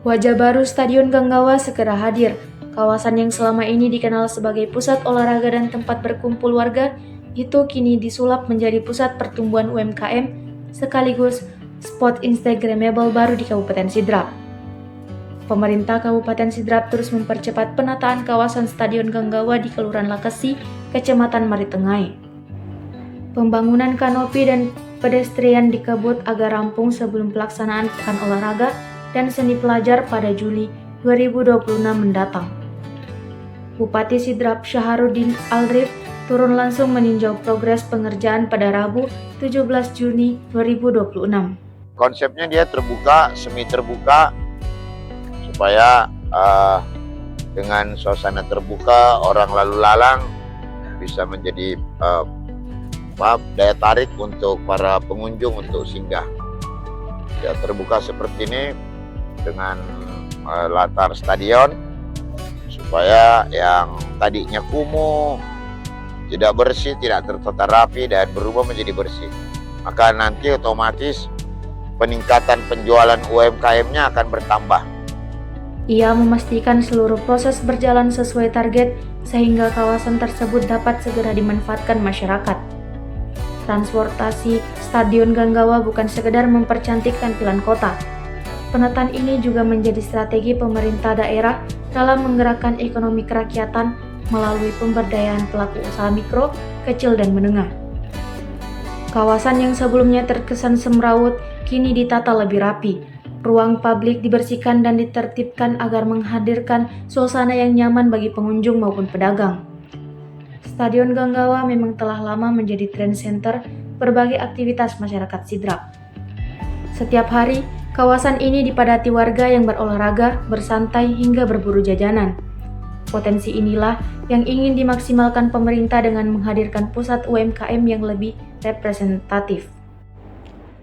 Wajah baru Stadion Ganggawa segera hadir. Kawasan yang selama ini dikenal sebagai pusat olahraga dan tempat berkumpul warga, itu kini disulap menjadi pusat pertumbuhan UMKM sekaligus spot Instagramable baru di Kabupaten Sidrap. Pemerintah Kabupaten Sidrap terus mempercepat penataan kawasan Stadion Ganggawa di Kelurahan Lakesi, Kecamatan Maritengai. Pembangunan kanopi dan pedestrian dikebut agar rampung sebelum pelaksanaan Pekan Olahraga dan Seni Pelajar pada Juli 2026 mendatang. Bupati Sidrap Syaharudin Alrif turun langsung meninjau progres pengerjaan pada Rabu 17 Juni 2026. Konsepnya dia terbuka, semi terbuka, supaya dengan suasana terbuka orang lalu lalang bisa menjadi daya tarik untuk para pengunjung untuk singgah. Ya, terbuka seperti ini dengan latar stadion supaya yang tadinya kumuh, tidak bersih, tidak tertata rapi dan berubah menjadi bersih. Maka nanti otomatis peningkatan penjualan UMKM-nya akan bertambah. Ia memastikan seluruh proses berjalan sesuai target sehingga kawasan tersebut dapat segera dimanfaatkan masyarakat. Transportasi Stadion Ganggawa bukan sekedar mempercantik tampilan kota. Penataan ini juga menjadi strategi pemerintah daerah dalam menggerakkan ekonomi kerakyatan melalui pemberdayaan pelaku usaha mikro, kecil, dan menengah. Kawasan yang sebelumnya terkesan semrawut kini ditata lebih rapi. Ruang publik dibersihkan dan ditertibkan agar menghadirkan suasana yang nyaman bagi pengunjung maupun pedagang. Stadion Ganggawa memang telah lama menjadi trend center berbagai aktivitas masyarakat Sidrap. Setiap hari, kawasan ini dipadati warga yang berolahraga, bersantai, hingga berburu jajanan. Potensi inilah yang ingin dimaksimalkan pemerintah dengan menghadirkan pusat UMKM yang lebih representatif.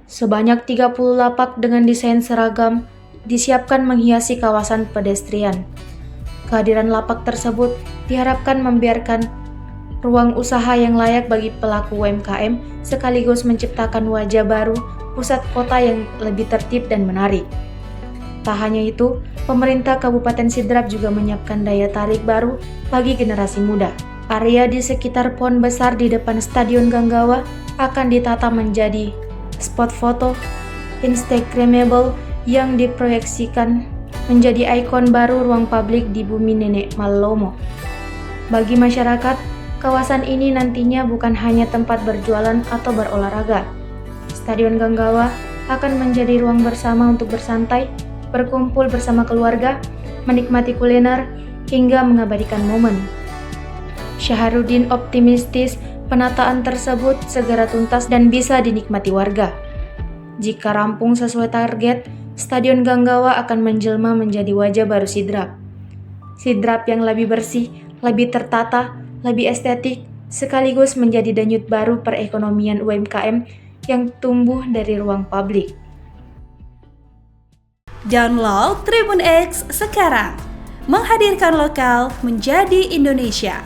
Sebanyak 30 lapak dengan desain seragam disiapkan menghiasi kawasan pedestrian. Kehadiran lapak tersebut diharapkan membiarkan ruang usaha yang layak bagi pelaku UMKM sekaligus menciptakan wajah baru pusat kota yang lebih tertib dan menarik. Tak hanya itu, pemerintah Kabupaten Sidrap juga menyiapkan daya tarik baru bagi generasi muda. Area di sekitar pohon besar di depan Stadion Ganggawa akan ditata menjadi spot foto Instagramable yang diproyeksikan menjadi ikon baru ruang publik di bumi Nenek Malomo. Bagi masyarakat, kawasan ini nantinya bukan hanya tempat berjualan atau berolahraga. Stadion Ganggawa akan menjadi ruang bersama untuk bersantai, berkumpul bersama keluarga, menikmati kuliner, hingga mengabadikan momen. Syaharudin optimistis penataan tersebut segera tuntas dan bisa dinikmati warga. Jika rampung sesuai target, Stadion Ganggawa akan menjelma menjadi wajah baru Sidrap. Sidrap yang lebih bersih, lebih tertata, lebih estetik, sekaligus menjadi denyut baru perekonomian UMKM yang tumbuh dari ruang publik. Download Tribun X sekarang, menghadirkan lokal menjadi Indonesia.